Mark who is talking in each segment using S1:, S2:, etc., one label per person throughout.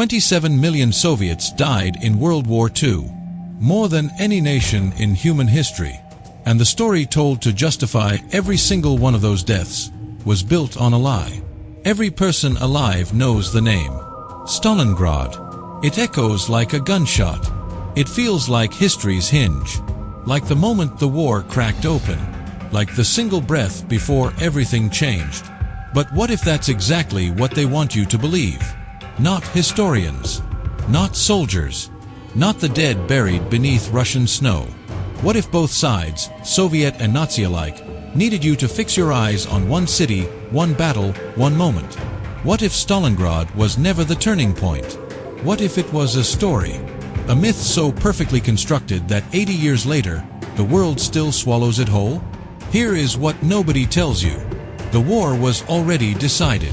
S1: 27 million Soviets died in World War II, more than any nation in human history, and the story told to justify every single one of those deaths was built on a lie. Every person alive knows the name Stalingrad. It echoes like a gunshot. It feels like history's hinge, like the moment the war cracked open, like the single breath before everything changed. But what if that's exactly what they want you to believe? Not historians, not soldiers, not the dead buried beneath Russian snow. What if both sides, Soviet and Nazi alike, needed you to fix your eyes on one city, one battle, one moment? What if Stalingrad was never the turning point? What if it was a story, a myth so perfectly constructed that 80 years later, the world still swallows it whole? Here is what nobody tells you. The war was already decided,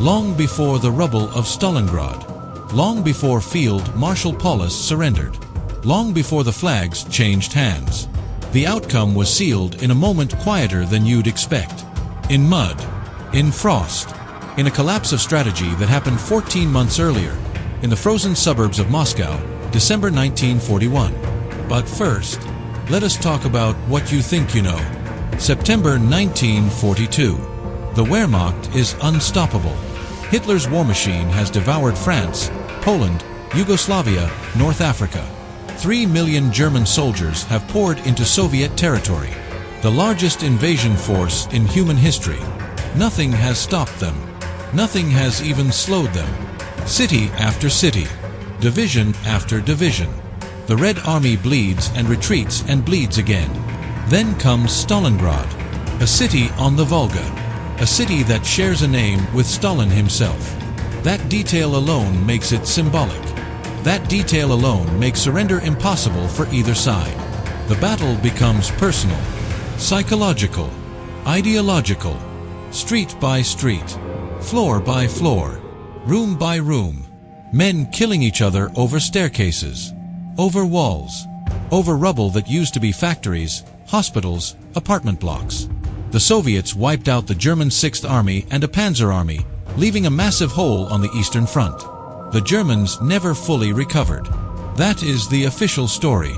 S1: long before the rubble of Stalingrad, long before Field Marshal Paulus surrendered, long before the flags changed hands. The outcome was sealed in a moment quieter than you'd expect. In mud, in frost, in a collapse of strategy that happened 14 months earlier, in the frozen suburbs of Moscow, December 1941. But first, let us talk about what you think you know. September 1942. The Wehrmacht is unstoppable. Hitler's war machine has devoured France, Poland, Yugoslavia, North Africa. 3 million German soldiers have poured into Soviet territory, the largest invasion force in human history. Nothing has stopped them. Nothing has even slowed them. City after city, division after division. The Red Army bleeds and retreats and bleeds again. Then comes Stalingrad, a city on the Volga, a city that shares a name with Stalin himself. That detail alone makes it symbolic. That detail alone makes surrender impossible for either side. The battle becomes personal, psychological, ideological, street by street, floor by floor, room by room. Men killing each other over staircases, over walls, over rubble that used to be factories, hospitals, apartment blocks. The Soviets wiped out the German 6th Army and a Panzer Army, leaving a massive hole on the Eastern Front. The Germans never fully recovered. That is the official story.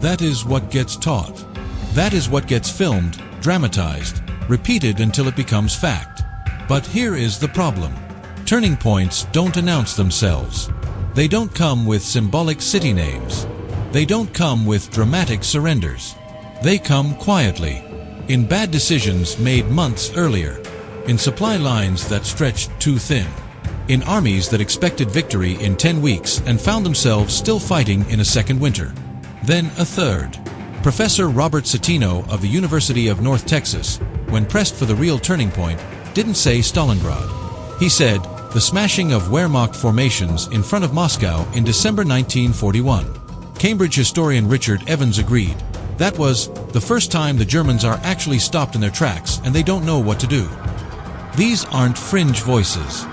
S1: That is what gets taught. That is what gets filmed, dramatized, repeated until it becomes fact. But here is the problem. Turning points don't announce themselves. They don't come with symbolic city names. They don't come with dramatic surrenders. They come quietly, in bad decisions made months earlier, in supply lines that stretched too thin, in armies that expected victory in 10 weeks and found themselves still fighting in a second winter. Then a third. Professor Robert Citino of the University of North Texas, when pressed for the real turning point, didn't say Stalingrad. He said, the smashing of Wehrmacht formations in front of Moscow in December 1941. Cambridge historian Richard Evans agreed. That was the first time the Germans are actually stopped in their tracks and they don't know what to do. These aren't fringe voices.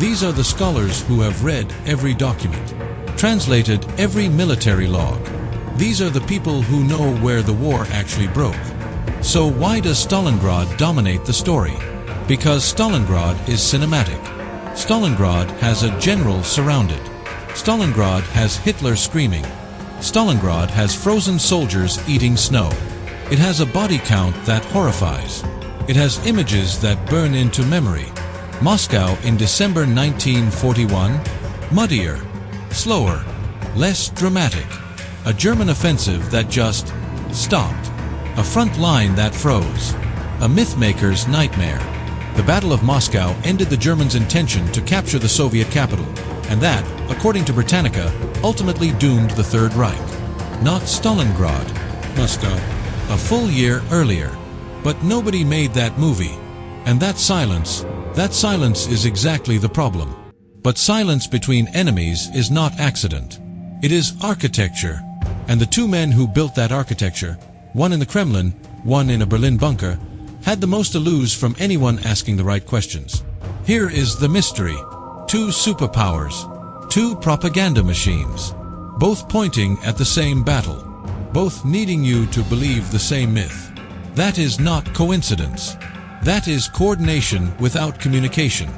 S1: These are the scholars who have read every document, translated every military log. These are the people who know where the war actually broke. So why does Stalingrad dominate the story? Because Stalingrad is cinematic. Stalingrad has a general surrounded. Stalingrad has Hitler screaming. Stalingrad has frozen soldiers eating snow. It has a body count that horrifies. It has images that burn into memory. Moscow in December 1941, muddier, slower, less dramatic. A German offensive that just stopped. A front line that froze. A mythmaker's nightmare. The Battle of Moscow ended the Germans' intention to capture the Soviet capital, and that, according to Britannica, ultimately doomed the Third Reich. Not Stalingrad, Moscow, a full year earlier. But nobody made that movie. And that silence is exactly the problem. But silence between enemies is not accident. It is architecture. And the two men who built that architecture, one in the Kremlin, one in a Berlin bunker, had the most to lose from anyone asking the right questions. Here is the mystery. Two superpowers, two propaganda machines, both pointing at the same battle, both needing you to believe the same myth. That is not coincidence. That is coordination without communication.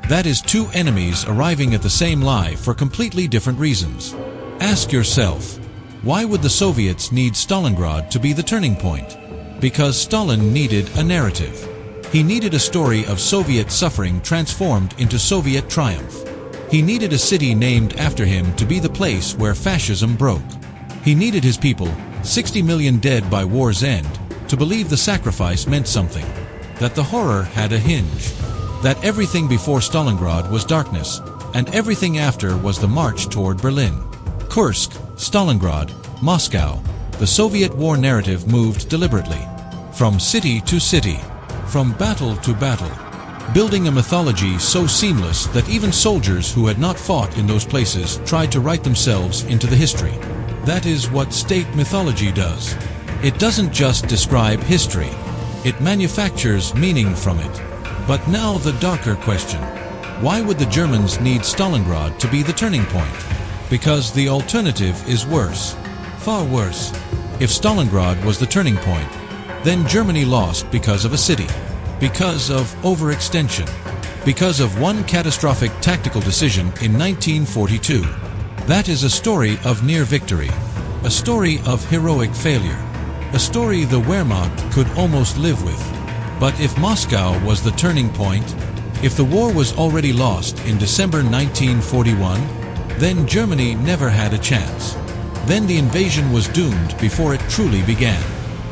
S1: That is two enemies arriving at the same lie for completely different reasons. Ask yourself, why would the Soviets need Stalingrad to be the turning point? Because Stalin needed a narrative. He needed a story of Soviet suffering transformed into Soviet triumph. He needed a city named after him to be the place where fascism broke. He needed his people, 60 million dead by war's end, to believe the sacrifice meant something, that the horror had a hinge, that everything before Stalingrad was darkness, and everything after was the march toward Berlin. Kursk, Stalingrad, Moscow, the Soviet war narrative moved deliberately, from city to city, from battle to battle, building a mythology so seamless that even soldiers who had not fought in those places tried to write themselves into the history. That is what state mythology does. It doesn't just describe history, it manufactures meaning from it. But now the darker question. Why would the Germans need Stalingrad to be the turning point? Because the alternative is worse. Far worse. If Stalingrad was the turning point, then Germany lost because of a city, because of overextension, because of one catastrophic tactical decision in 1942. That is a story of near victory, a story of heroic failure, a story the Wehrmacht could almost live with. But if Moscow was the turning point, if the war was already lost in December 1941, then Germany never had a chance. Then the invasion was doomed before it truly began.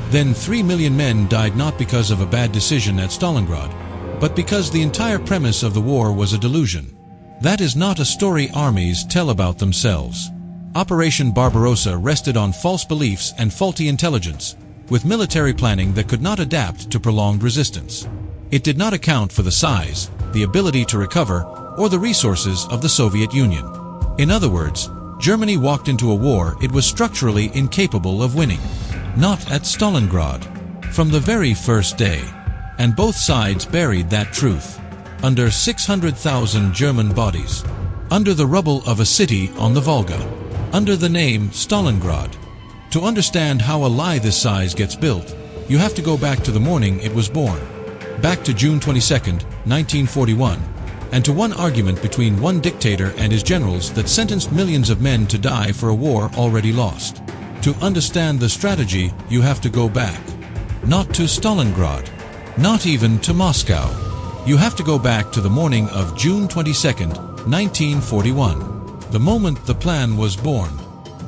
S1: Then 3 million men died not because of a bad decision at Stalingrad, but because the entire premise of the war was a delusion. That is not a story armies tell about themselves. Operation Barbarossa rested on false beliefs and faulty intelligence, with military planning that could not adapt to prolonged resistance. It did not account for the size, the ability to recover, or the resources of the Soviet Union. In other words, Germany walked into a war it was structurally incapable of winning. Not at Stalingrad. From the very first day. And both sides buried that truth. Under 600,000 German bodies. Under the rubble of a city on the Volga. Under the name Stalingrad. To understand how a lie this size gets built, you have to go back to the morning it was born. Back to June 22, 1941, and to one argument between one dictator and his generals that sentenced millions of men to die for a war already lost. To understand the strategy, you have to go back. Not to Stalingrad. Not even to Moscow. You have to go back to the morning of June 22, 1941. The moment the plan was born.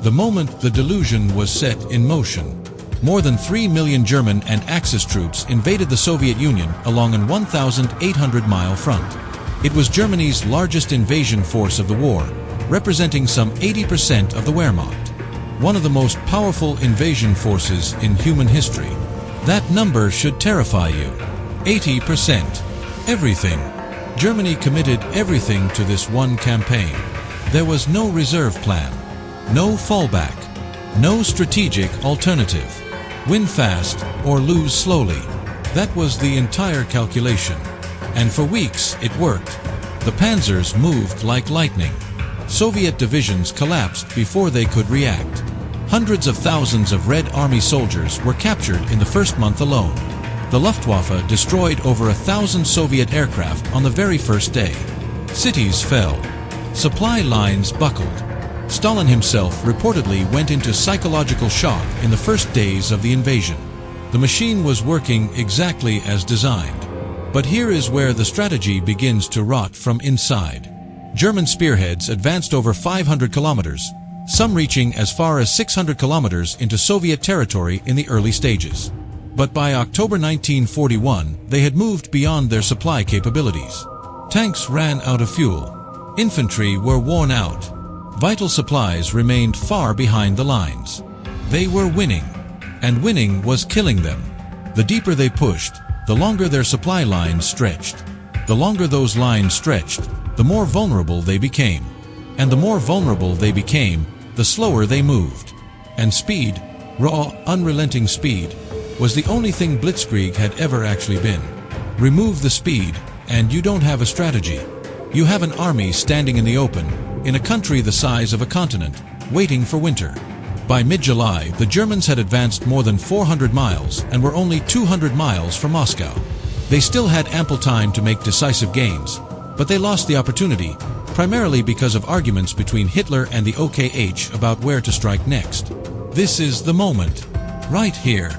S1: The moment the delusion was set in motion. More than 3 million German and Axis troops invaded the Soviet Union along an 1,800-mile front. It was Germany's largest invasion force of the war, representing some 80% of the Wehrmacht. One of the most powerful invasion forces in human history. That number should terrify you. 80%. Everything. Germany committed everything to this one campaign. There was no reserve plan. No fallback. No strategic alternative. Win fast or lose slowly. That was the entire calculation. And for weeks it worked. The panzers moved like lightning. Soviet divisions collapsed before they could react. Hundreds of thousands of Red Army soldiers were captured in the first month alone. The Luftwaffe destroyed over 1,000 Soviet aircraft on the very first day. Cities fell. Supply lines buckled. Stalin himself reportedly went into psychological shock in the first days of the invasion. The machine was working exactly as designed. But here is where the strategy begins to rot from inside. German spearheads advanced over 500 kilometers, some reaching as far as 600 kilometers into Soviet territory in the early stages. But by October 1941, they had moved beyond their supply capabilities. Tanks ran out of fuel. Infantry were worn out. Vital supplies remained far behind the lines. They were winning, and winning was killing them. The deeper they pushed, the longer their supply lines stretched. The longer those lines stretched, the more vulnerable they became. And the more vulnerable they became, the slower they moved. And speed, raw, unrelenting speed, was the only thing Blitzkrieg had ever actually been. Remove the speed, and you don't have a strategy. You have an army standing in the open, in a country the size of a continent, waiting for winter. By mid-July, the Germans had advanced more than 400 miles and were only 200 miles from Moscow. They still had ample time to make decisive gains, But they lost the opportunity, primarily because of arguments between Hitler and the OKH about where to strike next. This is the moment. Right here.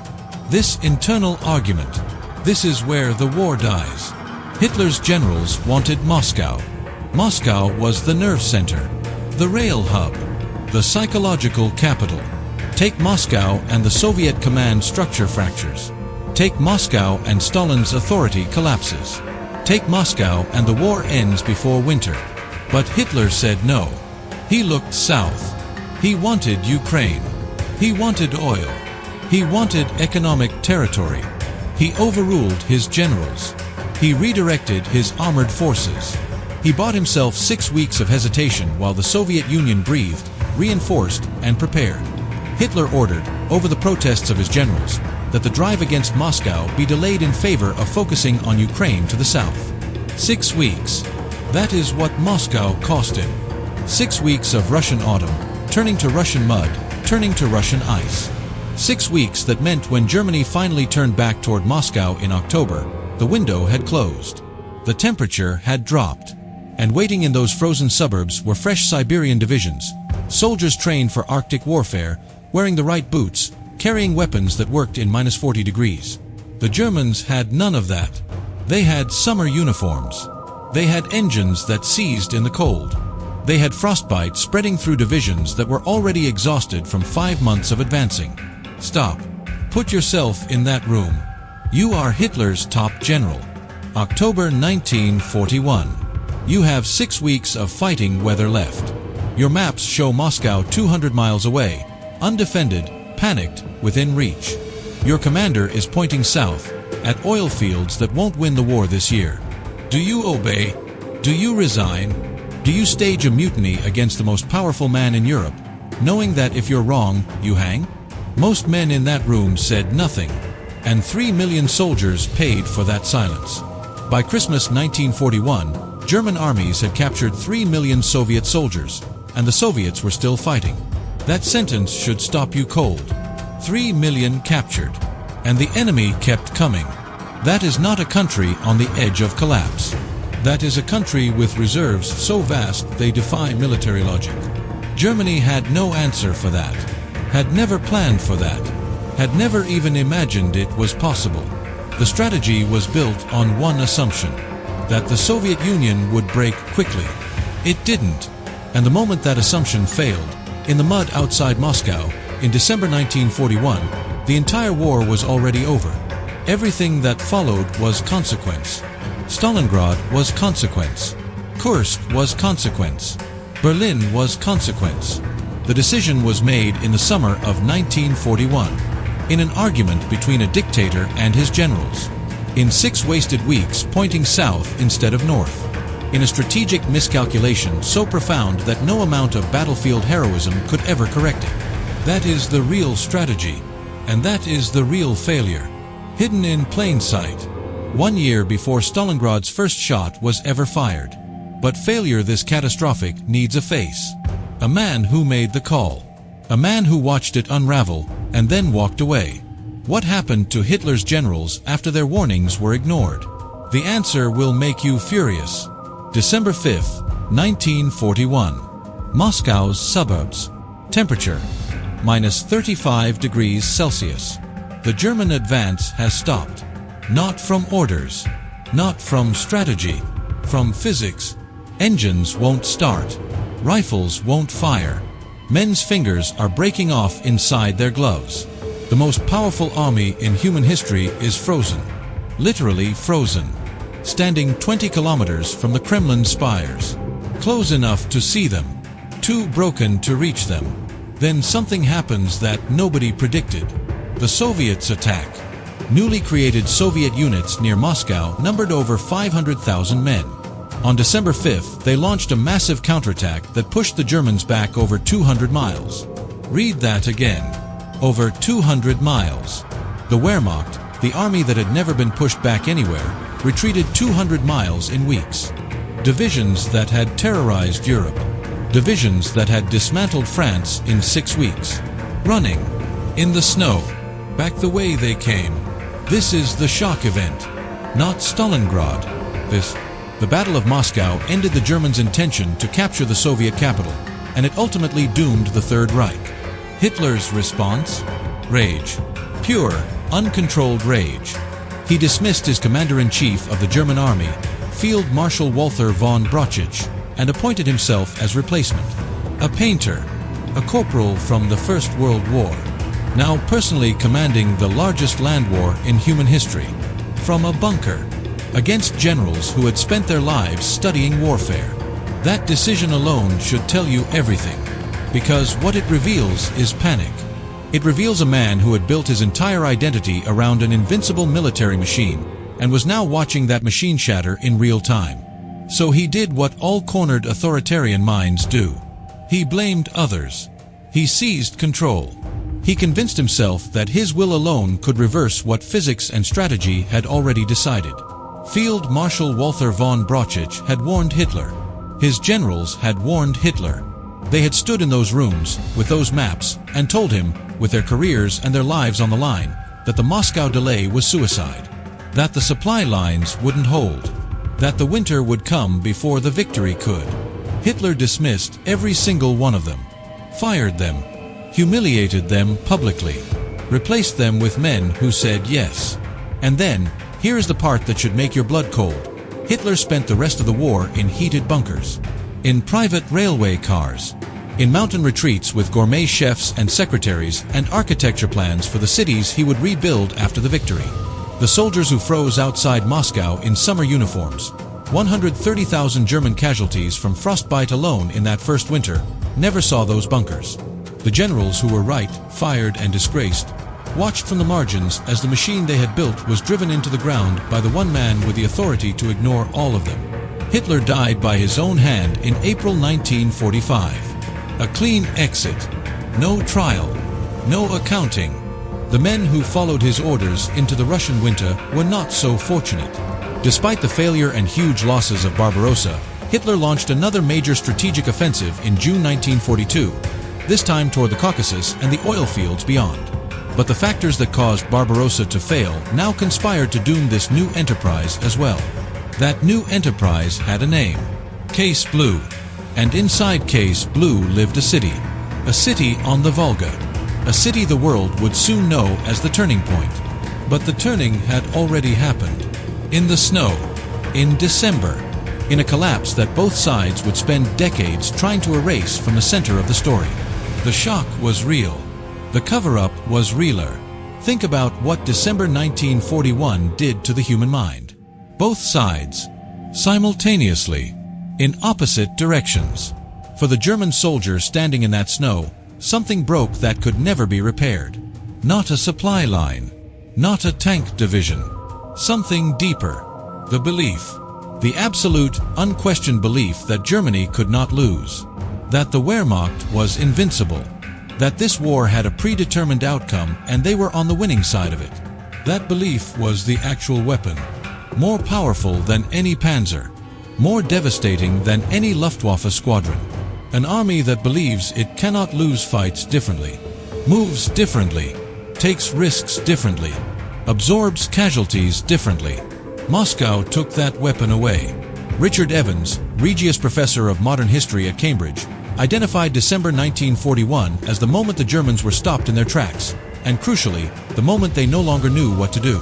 S1: This internal argument. This is where the war dies. Hitler's generals wanted Moscow. Moscow was the nerve center, the rail hub, the psychological capital. Take Moscow and the Soviet command structure fractures. Take Moscow and Stalin's authority collapses. Take Moscow and the war ends before winter. But Hitler said no. He looked south. He wanted Ukraine. He wanted oil. He wanted economic territory. He overruled his generals. He redirected his armored forces. He bought himself 6 weeks of hesitation while the Soviet Union breathed, reinforced, and prepared. Hitler ordered, over the protests of his generals, that the drive against Moscow be delayed in favor of focusing on Ukraine to the south. 6 weeks. That is what Moscow cost him. 6 weeks of Russian autumn, turning to Russian mud, turning to Russian ice. 6 weeks that meant when Germany finally turned back toward Moscow in October, the window had closed. The temperature had dropped. And waiting in those frozen suburbs were fresh Siberian divisions, soldiers trained for Arctic warfare, wearing the right boots, carrying weapons that worked in -40 degrees. The Germans had none of that. They had summer uniforms. They had engines that seized in the cold. They had frostbite spreading through divisions that were already exhausted from 5 months of advancing. Stop. Put yourself in that room. You are Hitler's top general. October 1941. You have 6 weeks of fighting weather left. Your maps show Moscow 200 miles away, undefended, panicked, within reach. Your commander is pointing south, at oil fields that won't win the war this year. Do you obey? Do you resign? Do you stage a mutiny against the most powerful man in Europe, knowing that if you're wrong, you hang? Most men in that room said nothing, and 3 million soldiers paid for that silence. By Christmas 1941, German armies had captured 3 million Soviet soldiers, and the Soviets were still fighting. That sentence should stop you cold. 3 million captured, and the enemy kept coming. That is not a country on the edge of collapse. That is a country with reserves so vast they defy military logic. Germany had no answer for that, had never planned for that, had never even imagined it was possible. The strategy was built on one assumption, that the Soviet Union would break quickly. It didn't, and the moment that assumption failed, in the mud outside Moscow, in December 1941, the entire war was already over. Everything that followed was consequence. Stalingrad was consequence. Kursk was consequence. Berlin was consequence. The decision was made in the summer of 1941, in an argument between a dictator and his generals. In 6 wasted weeks pointing south instead of north. In a strategic miscalculation so profound that no amount of battlefield heroism could ever correct it. That is the real strategy, and that is the real failure. Hidden in plain sight, 1 year before Stalingrad's first shot was ever fired. But failure this catastrophic needs a face. A man who made the call. A man who watched it unravel and then walked away. What happened to Hitler's generals after their warnings were ignored? The answer will make you furious. December 5th, 1941. Moscow's suburbs. Temperature, -35 degrees Celsius. The German advance has stopped. Not from orders, not from strategy, from physics. Engines won't start. Rifles won't fire. Men's fingers are breaking off inside their gloves. The most powerful army in human history is frozen. Literally frozen. Standing 20 kilometers from the Kremlin spires. Close enough to see them. Too broken to reach them. Then something happens that nobody predicted. The Soviets attack. Newly created Soviet units near Moscow numbered over 500,000 men. On December 5th, they launched a massive counterattack that pushed the Germans back over 200 miles. Read that again. Over 200 miles. The Wehrmacht, the army that had never been pushed back anywhere, retreated 200 miles in weeks. Divisions that had terrorized Europe. Divisions that had dismantled France in 6 weeks. Running. In the snow. Back the way they came. This is the shock event. Not Stalingrad. The Battle of Moscow ended the Germans' intention to capture the Soviet capital, and it ultimately doomed the Third Reich. Hitler's response? Rage. Pure, uncontrolled rage. He dismissed his commander-in-chief of the German army, Field Marshal Walther von Brauchitsch, and appointed himself as replacement. A painter, a corporal from the First World War, now personally commanding the largest land war in human history, from a bunker, against generals who had spent their lives studying warfare. That decision alone should tell you everything, because what it reveals is panic. It reveals a man who had built his entire identity around an invincible military machine and was now watching that machine shatter in real time. So he did what all cornered authoritarian minds do. He blamed others. He seized control. He convinced himself that his will alone could reverse what physics and strategy had already decided. Field Marshal Walther von Brauchitsch had warned Hitler. His generals had warned Hitler. They had stood in those rooms, with those maps, and told him, with their careers and their lives on the line, that the Moscow delay was suicide, that the supply lines wouldn't hold, that the winter would come before the victory could. Hitler dismissed every single one of them, fired them, humiliated them publicly, replaced them with men who said yes. And then, here is the part that should make your blood cold. Hitler spent the rest of the war in heated bunkers, in private railway cars, in mountain retreats with gourmet chefs and secretaries and architecture plans for the cities he would rebuild after the victory. The soldiers who froze outside Moscow in summer uniforms, 130,000 German casualties from frostbite alone in that first winter, never saw those bunkers. The generals who were right, fired and disgraced, watched from the margins as the machine they had built was driven into the ground by the one man with the authority to ignore all of them. Hitler died by his own hand in April 1945. A clean exit. No trial. No accounting. The men who followed his orders into the Russian winter were not so fortunate. Despite the failure and huge losses of Barbarossa, Hitler launched another major strategic offensive in June 1942, this time toward the Caucasus and the oil fields beyond. But the factors that caused Barbarossa to fail now conspired to doom this new enterprise as well. That new enterprise had a name, Case Blue. And inside Case Blue lived a city on the Volga, a city the world would soon know as the turning point. But the turning had already happened. In the snow, in December, in a collapse that both sides would spend decades trying to erase from the center of the story. The shock was real. The cover-up was realer. Think about what December 1941 did to the human mind. Both sides, simultaneously, in opposite directions. For the German soldier standing in that snow, something broke that could never be repaired. Not a supply line, not a tank division. Something deeper. The belief, the absolute, unquestioned belief that Germany could not lose. That the Wehrmacht was invincible. That this war had a predetermined outcome and they were on the winning side of it. That belief was the actual weapon. More powerful than any panzer. More devastating than any Luftwaffe squadron. An army that believes it cannot lose fights differently, moves differently, takes risks differently, absorbs casualties differently. Moscow took that weapon away. Richard Evans, Regius Professor of Modern History at Cambridge, identified December 1941 as the moment the Germans were stopped in their tracks, and crucially, the moment they no longer knew what to do.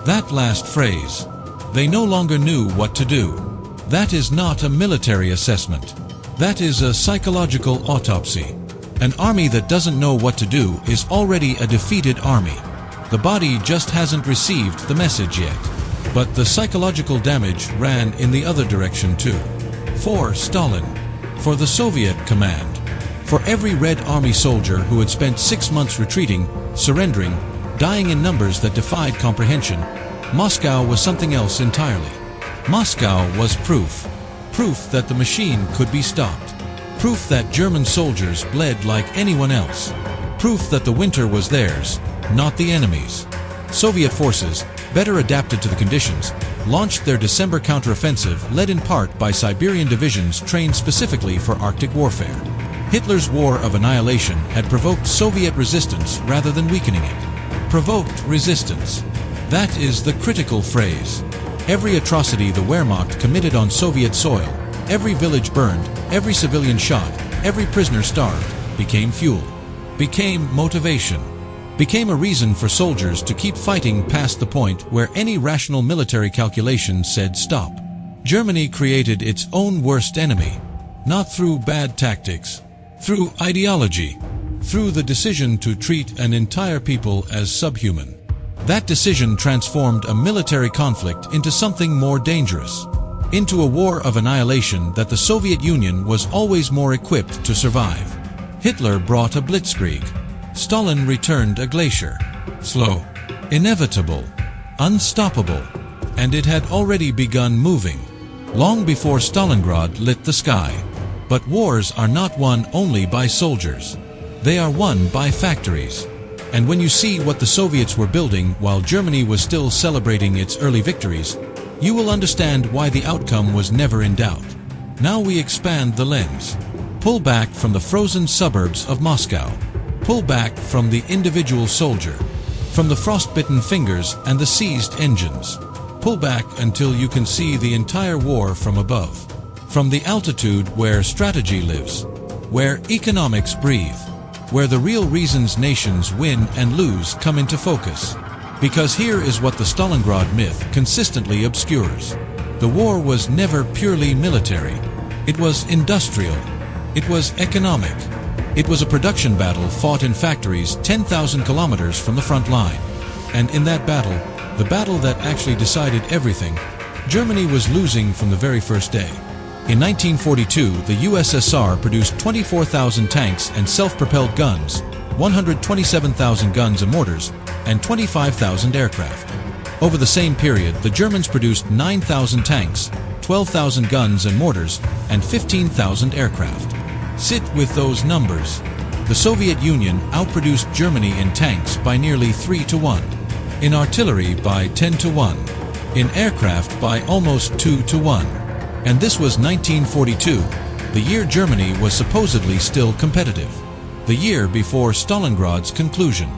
S1: That last phrase, they no longer knew what to do. That is not a military assessment. That is a psychological autopsy. An army that doesn't know what to do is already a defeated army. The body just hasn't received the message yet. But the psychological damage ran in the other direction too. For Stalin, for the Soviet command, for every Red Army soldier who had spent 6 months retreating, surrendering, dying in numbers that defied comprehension, Moscow was something else entirely. Moscow was proof. Proof that the machine could be stopped. Proof that German soldiers bled like anyone else. Proof that the winter was theirs, not the enemy's. Soviet forces, better adapted to the conditions, launched their December counteroffensive led in part by Siberian divisions trained specifically for Arctic warfare. Hitler's war of annihilation had provoked Soviet resistance rather than weakening it. Provoked resistance. That is the critical phrase. Every atrocity the Wehrmacht committed on Soviet soil, every village burned, every civilian shot, every prisoner starved, became fuel, became motivation, became a reason for soldiers to keep fighting past the point where any rational military calculation said stop. Germany created its own worst enemy, not through bad tactics, through ideology, through the decision to treat an entire people as subhuman. That decision transformed a military conflict into something more dangerous, into a war of annihilation that the Soviet Union was always more equipped to survive. Hitler brought a blitzkrieg. Stalin returned a glacier. Slow, inevitable, unstoppable, and it had already begun moving, long before Stalingrad lit the sky. But wars are not won only by soldiers. They are won by factories. And when you see what the Soviets were building while Germany was still celebrating its early victories, you will understand why the outcome was never in doubt. Now we expand the lens. Pull back from the frozen suburbs of Moscow. Pull back from the individual soldier, from the frostbitten fingers and the seized engines. Pull back until you can see the entire war from above, from the altitude where strategy lives, where economics breathe, where the real reasons nations win and lose come into focus. Because here is what the Stalingrad myth consistently obscures. The war was never purely military. It was industrial. It was economic. It was a production battle fought in factories 10,000 kilometers from the front line. And in that battle, the battle that actually decided everything, Germany was losing from the very first day. In 1942, the USSR produced 24,000 tanks and self-propelled guns, 127,000 guns and mortars, and 25,000 aircraft. Over the same period, the Germans produced 9,000 tanks, 12,000 guns and mortars, and 15,000 aircraft. Sit with those numbers. The Soviet Union outproduced Germany in tanks by nearly 3-1, in artillery by 10-1, in aircraft by almost 2-1. And this was 1942, the year Germany was supposedly still competitive, the year before Stalingrad's conclusion,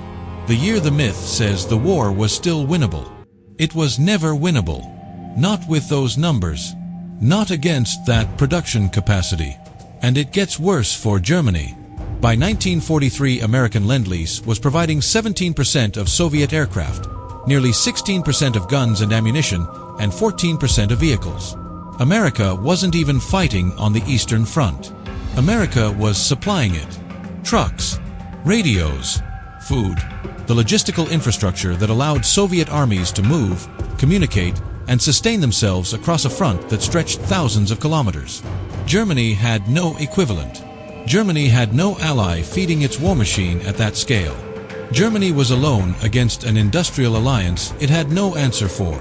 S1: the year the myth says the war was still winnable. It was never winnable. Not with those numbers. Not against that production capacity. And it gets worse for Germany. By 1943, American Lend-Lease was providing 17% of Soviet aircraft, nearly 16% of guns and ammunition, and 14% of vehicles. America wasn't even fighting on the Eastern Front. America was supplying it. Trucks, radios, food, the logistical infrastructure that allowed Soviet armies to move, communicate, and sustain themselves across a front that stretched thousands of kilometers. Germany had no equivalent. Germany had no ally feeding its war machine at that scale. Germany was alone against an industrial alliance it had no answer for.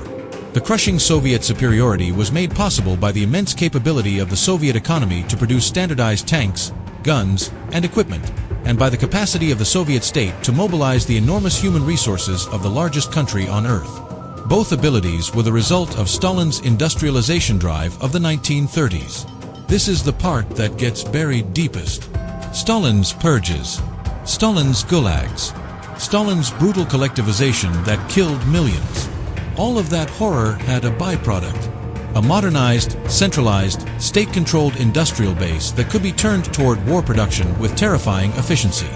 S1: The crushing Soviet superiority was made possible by the immense capability of the Soviet economy to produce standardized tanks, guns, and equipment, and by the capacity of the Soviet state to mobilize the enormous human resources of the largest country on Earth. Both abilities were the result of Stalin's industrialization drive of the 1930s. This is the part that gets buried deepest. Stalin's purges, Stalin's gulags, Stalin's brutal collectivization that killed millions. All of that horror had a byproduct, a modernized, centralized, state-controlled industrial base that could be turned toward war production with terrifying efficiency.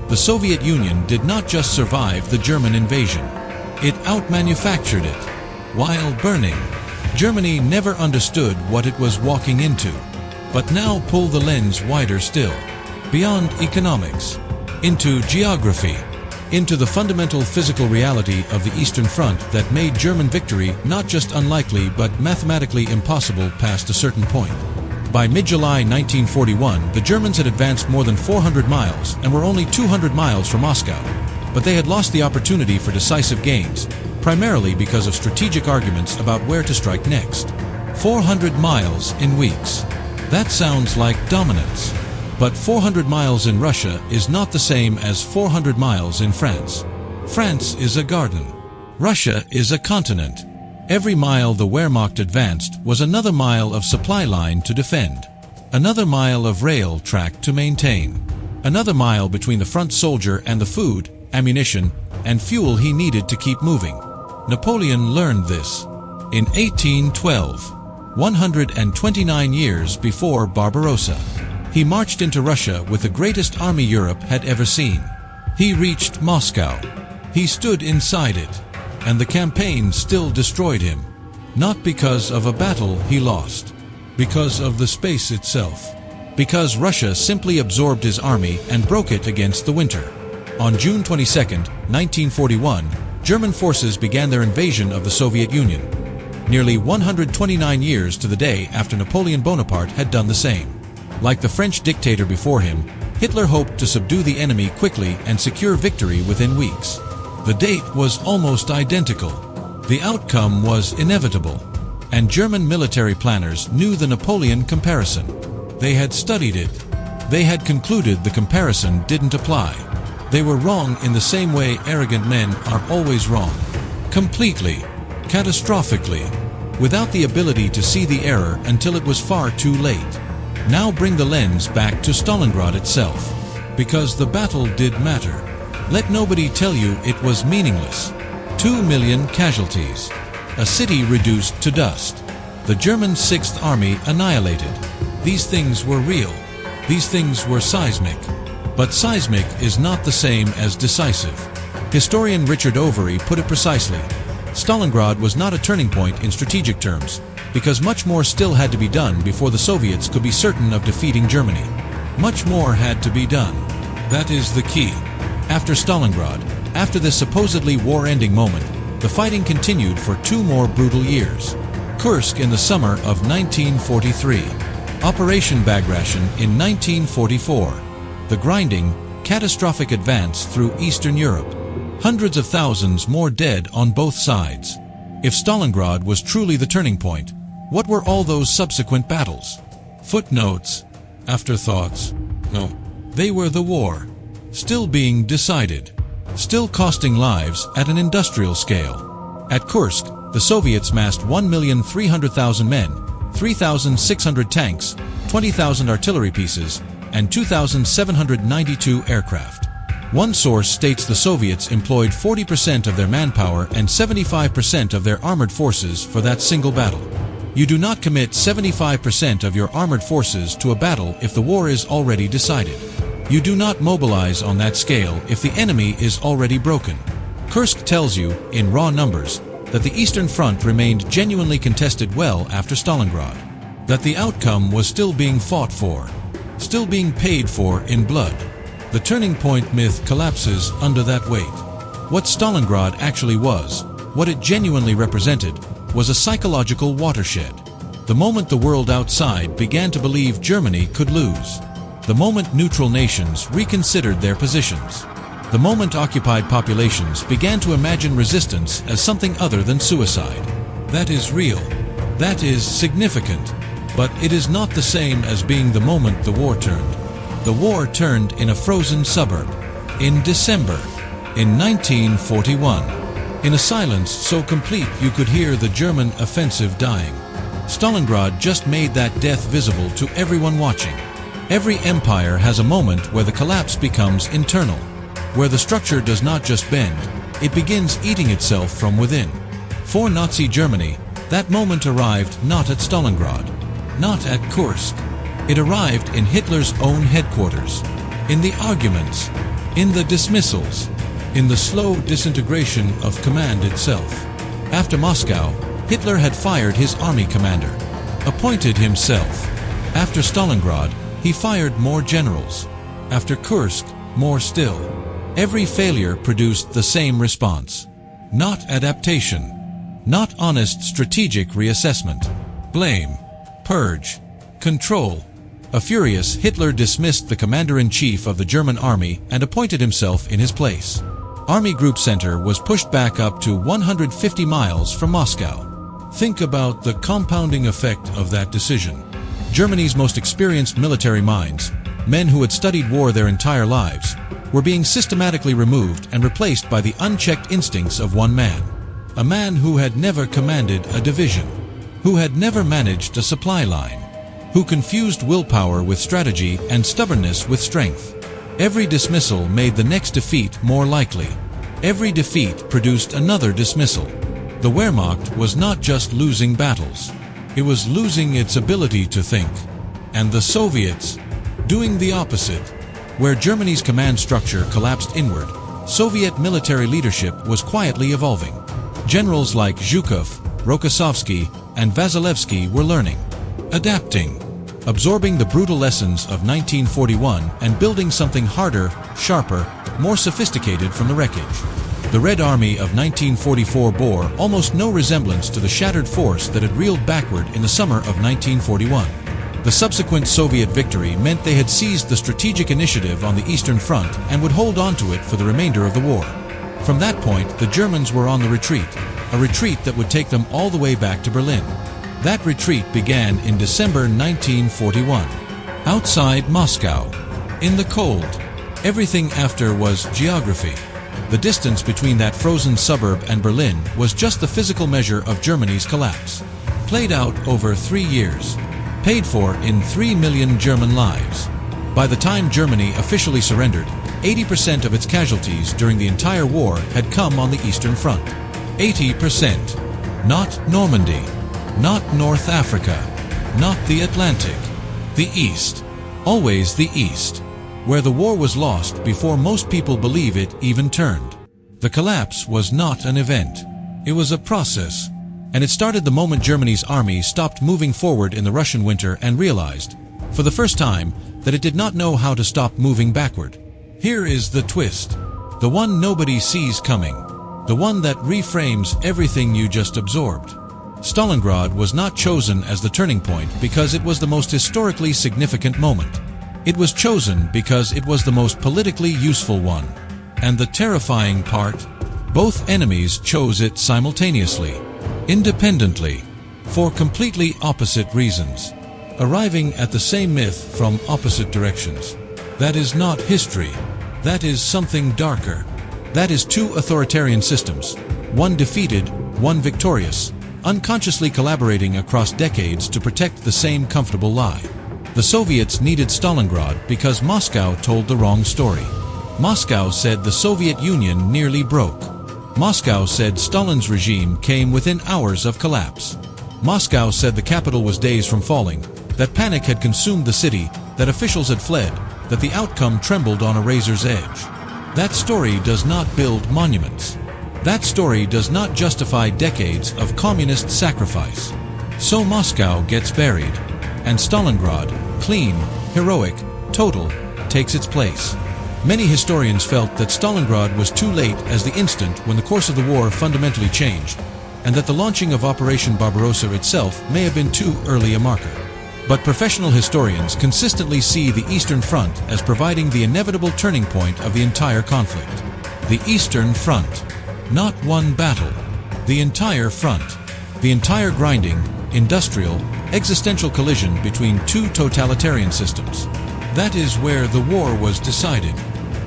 S1: The Soviet Union did not just survive the German invasion. It outmanufactured it. While burning, Germany never understood what it was walking into. But now pull the lens wider still, beyond economics, into geography, into the fundamental physical reality of the Eastern Front that made German victory not just unlikely but mathematically impossible past a certain point. By mid-July 1941, the Germans had advanced more than 400 miles and were only 200 miles from Moscow. But they had lost the opportunity for decisive gains, primarily because of strategic arguments about where to strike next. 400 miles in weeks. That sounds like dominance. But 400 miles in Russia is not the same as 400 miles in France. France is a garden. Russia is a continent. Every mile the Wehrmacht advanced was another mile of supply line to defend, another mile of rail track to maintain, another mile between the front soldier and the food, ammunition, and fuel he needed to keep moving. Napoleon learned this. In 1812, 129 years before Barbarossa, he marched into Russia with the greatest army Europe had ever seen. He reached Moscow. He stood inside it, and the campaign still destroyed him. Not because of a battle he lost, because of the space itself. Because Russia simply absorbed his army and broke it against the winter. On June 22, 1941, German forces began their invasion of the Soviet Union, nearly 129 years to the day after Napoleon Bonaparte had done the same. Like the French dictator before him, Hitler hoped to subdue the enemy quickly and secure victory within weeks. The date was almost identical. The outcome was inevitable, and German military planners knew the Napoleon comparison. They had studied it. They had concluded the comparison didn't apply. They were wrong in the same way arrogant men are always wrong. Completely, catastrophically, without the ability to see the error until it was far too late. Now bring the lens back to Stalingrad itself. Because the battle did matter. Let nobody tell you it was meaningless. 2 million casualties. A city reduced to dust. The German Sixth Army annihilated. These things were real. These things were seismic. But seismic is not the same as decisive. Historian Richard Overy put it precisely. Stalingrad was not a turning point in strategic terms, because much more still had to be done before the Soviets could be certain of defeating Germany. Much more had to be done. That is the key. After Stalingrad, after this supposedly war-ending moment, the fighting continued for 2 more brutal years. Kursk in the summer of 1943. Operation Bagration in 1944. The grinding, catastrophic advance through Eastern Europe. Hundreds of thousands more dead on both sides. If Stalingrad was truly the turning point, what were all those subsequent battles? Footnotes, afterthoughts. No, they were the war. Still being decided. Still costing lives at an industrial scale. At Kursk, the Soviets massed 1,300,000 men, 3,600 tanks, 20,000 artillery pieces, and 2,792 aircraft. One source states the Soviets employed 40% of their manpower and 75% of their armored forces for that single battle. You do not commit 75% of your armored forces to a battle if the war is already decided. You do not mobilize on that scale if the enemy is already broken. Kursk tells you, in raw numbers, that the Eastern Front remained genuinely contested well after Stalingrad. That the outcome was still being fought for. Still being paid for in blood. The turning point myth collapses under that weight. What Stalingrad actually was, what it genuinely represented, was a psychological watershed. The moment the world outside began to believe Germany could lose. The moment neutral nations reconsidered their positions. The moment occupied populations began to imagine resistance as something other than suicide. That is real. That is significant. But it is not the same as being the moment the war turned. The war turned in a frozen suburb. In December. In 1941. In a silence so complete you could hear the German offensive dying. Stalingrad just made that death visible to everyone watching. Every empire has a moment where the collapse becomes internal. Where the structure does not just bend, it begins eating itself from within. For Nazi Germany, that moment arrived not at Stalingrad. Not at Kursk. It arrived in Hitler's own headquarters. In the arguments. In the dismissals. In the slow disintegration of command itself. After Moscow, Hitler had fired his army commander. Appointed himself. After Stalingrad, he fired more generals. After Kursk, more still. Every failure produced the same response. Not adaptation. Not honest strategic reassessment. Blame. Purge. Control. A furious Hitler dismissed the commander-in-chief of the German army and appointed himself in his place. Army Group Center was pushed back up to 150 miles from Moscow. Think about the compounding effect of that decision. Germany's most experienced military minds, men who had studied war their entire lives, were being systematically removed and replaced by the unchecked instincts of one man. A man who had never commanded a division. Who had never managed a supply line, who confused willpower with strategy and stubbornness with strength. Every dismissal made the next defeat more likely. Every defeat produced another dismissal. The Wehrmacht was not just losing battles. It was losing its ability to think. And the Soviets, doing the opposite. Where Germany's command structure collapsed inward, Soviet military leadership was quietly evolving. Generals like Zhukov, Rokossovsky, and Vasilevsky were learning, adapting, absorbing the brutal lessons of 1941 and building something harder, sharper, more sophisticated from the wreckage. The Red Army of 1944 bore almost no resemblance to the shattered force that had reeled backward in the summer of 1941. The subsequent Soviet victory meant they had seized the strategic initiative on the Eastern Front and would hold on to it for the remainder of the war. From that point, the Germans were on the retreat, a retreat that would take them all the way back to Berlin. That retreat began in December 1941. Outside Moscow, in the cold, everything after was geography. The distance between that frozen suburb and Berlin was just the physical measure of Germany's collapse. Played out over 3 years. Paid for in 3 million German lives. By the time Germany officially surrendered, 80% of its casualties during the entire war had come on the Eastern Front. 80%. Not Normandy. Not North Africa. Not the Atlantic. The East. Always the East. Where the war was lost before most people believe it even turned. The collapse was not an event. It was a process. And it started the moment Germany's army stopped moving forward in the Russian winter and realized, for the first time, that it did not know how to stop moving backward. Here is the twist. The one nobody sees coming. The one that reframes everything you just absorbed. Stalingrad was not chosen as the turning point because it was the most historically significant moment. It was chosen because it was the most politically useful one. And the terrifying part? Both enemies chose it simultaneously. Independently, for completely opposite reasons, arriving at the same myth from opposite directions. That is not history. That is something darker. That is two authoritarian systems, one defeated, one victorious, unconsciously collaborating across decades to protect the same comfortable lie. The Soviets needed Stalingrad because Moscow told the wrong story. Moscow said the Soviet Union nearly broke. Moscow said Stalin's regime came within hours of collapse. Moscow said the capital was days from falling, that panic had consumed the city, that officials had fled, that the outcome trembled on a razor's edge. That story does not build monuments. That story does not justify decades of communist sacrifice. So Moscow gets buried, and Stalingrad, clean, heroic, total, takes its place. Many historians felt that Stalingrad was too late as the instant when the course of the war fundamentally changed, and that the launching of Operation Barbarossa itself may have been too early a marker. But professional historians consistently see the Eastern Front as providing the inevitable turning point of the entire conflict. The Eastern Front. Not one battle. The entire front. The entire grinding, industrial, existential collision between two totalitarian systems. That is where the war was decided.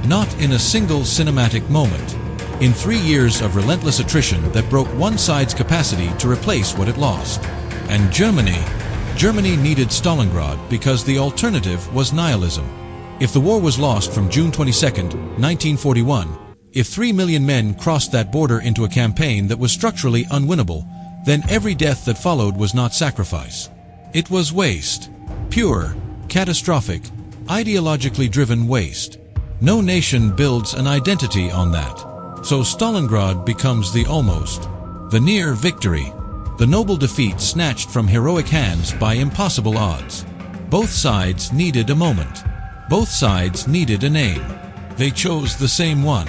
S1: Not in a single cinematic moment. In 3 years of relentless attrition that broke one side's capacity to replace what it lost. And Germany needed Stalingrad because the alternative was nihilism. If the war was lost from June 22, 1941, if 3 million men crossed that border into a campaign that was structurally unwinnable, then every death that followed was not sacrifice. It was waste. Pure, catastrophic, ideologically driven waste. No nation builds an identity on that. So Stalingrad becomes the almost, the near victory, the noble defeat snatched from heroic hands by impossible odds. Both sides needed a moment. Both sides needed a name. They chose the same one.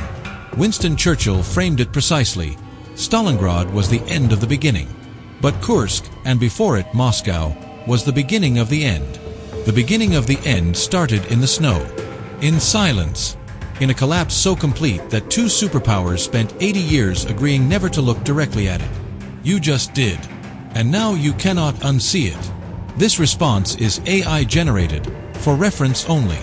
S1: Winston Churchill framed it precisely. Stalingrad was the end of the beginning. But Kursk, and before it Moscow, was the beginning of the end. The beginning of the end started in the snow. In silence. In a collapse so complete that two superpowers spent 80 years agreeing never to look directly at it. You just did. And now you cannot unsee it. This response is AI generated, for reference only.